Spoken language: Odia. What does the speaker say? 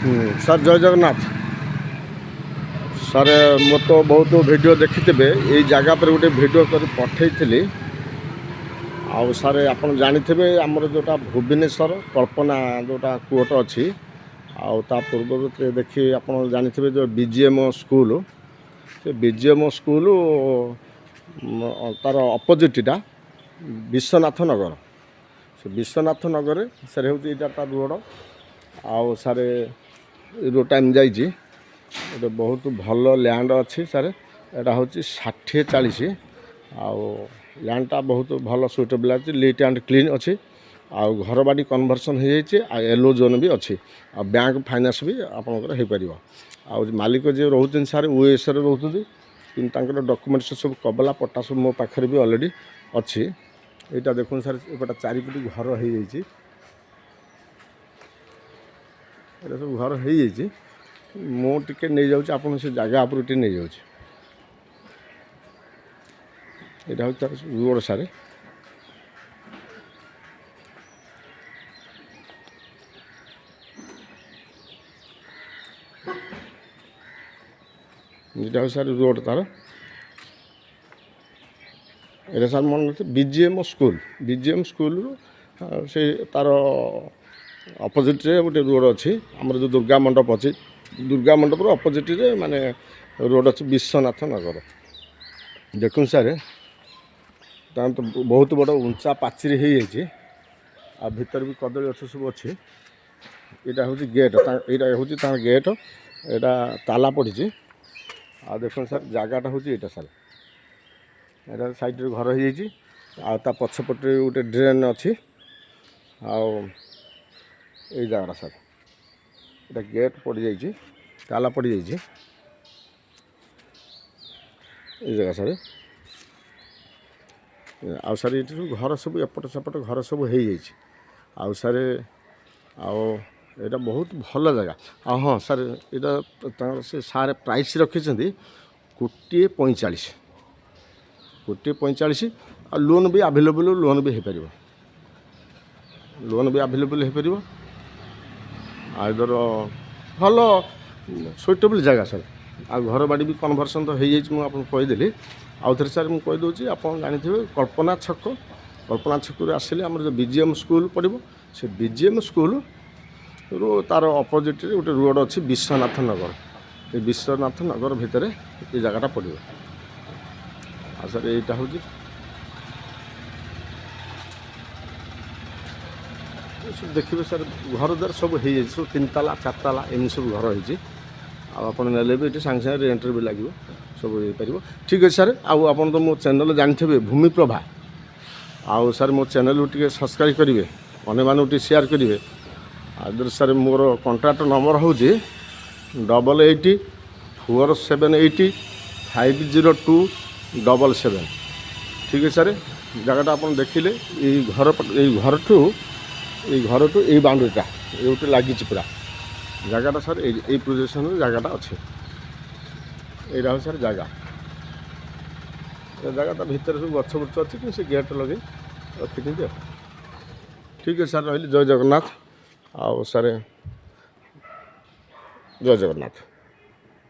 ସାର୍ ଜୟ ଜଗନ୍ନାଥ। ସାର୍ ମୁଁ ତ ବହୁତ ଭିଡ଼ିଓ ଦେଖିଥିବେ, ଏଇ ଜାଗା ପରେ ଗୋଟେ ଭିଡ଼ିଓ କରି ପଠାଇଥିଲି। ଆଉ ସାର୍ ଆପଣ ଜାଣିଥିବେ ଆମର ଯେଉଁଟା ଭୁବନେଶ୍ୱର କଳ୍ପନା ଯେଉଁଟା କୂଅଟ ଅଛି, ଆଉ ତା ପୂର୍ବରୁ ଦେଖି ଆପଣ ଜାଣିଥିବେ ଯେଉଁ BGM ସ୍କୁଲ, ସେ BGM ସ୍କୁଲ ତାର ଅପୋଜିଟ୍ଟା ବିଶ୍ୱନାଥ ନଗର। ସେ ବିଶ୍ୱନାଥ ନଗରରେ ସାର୍ ହେଉଛି ଏଇଟା ତା ରୋଡ଼। ଆଉ ସାର୍ ରୋଡ଼ଟା ଏମିତି ଯାଇଛି, ଗୋଟେ ବହୁତ ଭଲ ଲ୍ୟାଣ୍ଡ ଅଛି ସାର୍। ଏଇଟା ହେଉଛି 60/40। ଆଉ ଲ୍ୟାଣ୍ଡଟା ବହୁତ ଭଲ ସୁଇଟେବଲ୍ ଅଛି, ଲିଟ୍ ଆଣ୍ଡ କ୍ଲିନ୍ ଅଛି। ଆଉ ଘରବାଡ଼ି କନଭର୍ସନ୍ ହୋଇଯାଇଛି, ଆଉ ଏଲୋ ଜୋନ୍ ବି ଅଛି। ଆଉ ବ୍ୟାଙ୍କ ଫାଇନାନ୍ସ ବି ଆପଣଙ୍କର ହୋଇପାରିବ। ଆଉ ମାଲିକ ଯିଏ ରହୁଛନ୍ତି ସାର୍ USରେ ରହୁଛନ୍ତି, କିନ୍ତୁ ତାଙ୍କର ଡକୁମେଣ୍ଟସ୍ ସବୁ କବଲା ପଟ୍ଟା ସବୁ ମୋ ପାଖରେ ବି ଅଲରେଡ଼ି ଅଛି। ଏଇଟା ଦେଖନ୍ତୁ ସାର୍, ଏପଟେ 4 ଫୁଟ ଘର ହୋଇଯାଇଛି। ଏଇଟା ସବୁ ଘର ହୋଇଯାଇଛି। ମୁଁ ଟିକେ ନେଇଯାଉଛି ଆପଣ ସେ ଜାଗା ଉପରୁ ଟିକେ ନେଇଯାଉଛି। ଏଇଟା ହେଉଛି ତାର ରୋଡ଼ ସାର୍। ଏଇଟା ହେଉଛି ସାର୍ ରୋଡ଼ ତାର। ଏଇଟା ସାର୍ ମନେ ଅଛି BGM ସ୍କୁଲ। BGM ସ୍କୁଲରୁ ସେ ତାର ଅପୋଜିଟ୍ରେ ଗୋଟେ ରୋଡ଼ ଅଛି। ଆମର ଯେଉଁ ଦୁର୍ଗା ମଣ୍ଡପ ଅଛି, ଦୁର୍ଗା ମଣ୍ଡପର ଅପୋଜିଟ୍ରେ ମାନେ ରୋଡ଼ ଅଛି ବିଶ୍ୱନାଥ ନଗର। ଦେଖନ୍ତୁ ସାର୍, ତାର ତ ବହୁତ ବଡ଼ ଉଞ୍ଚା ପାଚେରୀ ହୋଇଯାଇଛି। ଆଉ ଭିତରେ ବି କଦଳୀ ଗଛ ସବୁ ଅଛି। ଏଇଟା ହେଉଛି ଗେଟ୍, ଏଇଟା ହେଉଛି ତାର ଗେଟ୍। ଏଇଟା ତାଲା ପଡ଼ିଛି। ଆଉ ଦେଖନ୍ତୁ ସାର୍, ଜାଗାଟା ହେଉଛି ଏଇଟା ସାର୍। ଏଇଟା ସାଇଡ଼ରେ ଘର ହୋଇଯାଇଛି। ଆଉ ତା ପଛପଟରେ ଗୋଟେ ଡ୍ରେନ୍ ଅଛି। ଆଉ ଏଇ ଜାଗାଟା ସାର୍, ଏଇଟା ଗେଟ୍ ପଡ଼ିଯାଇଛି, ତାଲା ପଡ଼ିଯାଇଛି। ଏଇ ଜାଗା ସାର୍। ଆଉ ସାର୍ ଏଇଠି ସବୁ ଘର ସବୁ ଏପଟ ସେପଟ ଘର ସବୁ ହୋଇଯାଇଛି। ଆଉ ସାର୍ ଆଉ ଏଇଟା ବହୁତ ଭଲ ଜାଗା। ଆଉ ହଁ ସାର୍, ଏଇଟା ତାଙ୍କର ସେ ସାର୍ ପ୍ରାଇସ୍ ରଖିଛନ୍ତି 1,45,00,000। 1,45,00,000। ଆଉ ଲୋନ୍ ବି ଆଭେଲେବୁଲ୍, ଲୋନ୍ ବି ହୋଇପାରିବ। ଲୋନ୍ ବି ଆଭେଲେବୁଲ୍ ହୋଇପାରିବ। ଆଉ ଧର ଭଲ ସୁଇଟେବଲ୍ ଜାଗା ସାର୍। ଆଉ ଘର ବାଡ଼ି ବି କନଭର୍ସନ୍ ତ ହୋଇଯାଇଛି, ମୁଁ ଆପଣଙ୍କୁ କହିଦେଲି। ଆଉ ଥରେ ସାର୍ ମୁଁ କହିଦେଉଛି, ଆପଣ ଜାଣିଥିବେ କଳ୍ପନା ଛକ। କଳ୍ପନା ଛକରୁ ଆସିଲେ ଆମର ଯେଉଁ BGM ସ୍କୁଲ ପଡ଼ିବ, ସେ BGM ସ୍କୁଲରୁ ତାର ଅପୋଜିଟ୍ରେ ଗୋଟେ ରୋଡ଼ ଅଛି ବିଶ୍ୱନାଥ ନଗର। ଏ ବିଶ୍ୱନାଥ ନଗର ଭିତରେ ଏ ଜାଗାଟା ପଡ଼ିବ। ଆଉ ସାର୍ ଏଇଟା ହେଉଛି ସବୁ ଦେଖିବେ ସାର୍, ଘର ଦ୍ୱାରା ସବୁ ହୋଇଯାଇଛି। ସବୁ 3 ତାଲା 4 ତାଲା ଏମିତି ସବୁ ଘର ହୋଇଛି। ଆଉ ଆପଣ ନେଲେ ବି ଏଠି ସାଙ୍ଗେ ସାଙ୍ଗେ ରେଣ୍ଟରେ ବି ଲାଗିବ, ସବୁ ହେଇପାରିବ। ଠିକ୍ ଅଛି ସାର୍। ଆଉ ଆପଣ ତ ମୋ ଚ୍ୟାନେଲ୍ ଜାଣିଥିବେ ଭୂମିପ୍ରଭା। ଆଉ ସାର୍ ମୋ ଚ୍ୟାନେଲ୍କୁ ଟିକେ ସବସ୍କ୍ରାଇବ୍ କରିବେ, ଅନ୍ୟମାନଙ୍କୁ ଟିକେ ସେୟାର କରିବେ। ଆଉ ସାର୍ ମୋର କଣ୍ଟାକ୍ଟ ନମ୍ବର ହେଉଛି 8847805027। ଠିକ୍ ଅଛି ସାର୍। ଜାଗାଟା ଆପଣ ଦେଖିଲେ, ଏଇ ଘରଠୁ ଏଇ ବାଉଣ୍ଡରୀଟା ଏଇଠି ଲାଗିଛି ପୁରା ଜାଗାଟା ସାର୍। ଏଇ ପୋଜିସନ୍ରେ ଜାଗାଟା ଅଛି। ଏଇଟା ହେଉଛି ସାର୍ ଜାଗା। ଜାଗାଟା ଭିତରେ ସବୁ ଗଛ ବୁଛ ଅଛି, କିନ୍ତୁ ସେ ଗେଟ୍ ଲଗେଇ ରଖିଛନ୍ତି ଆଉ। ଠିକ୍ ଅଛି ସାର୍, ରହିଲି। ଜୟ ଜଗନ୍ନାଥ। ଆଉ ସାର୍ ଜୟ ଜଗନ୍ନାଥ।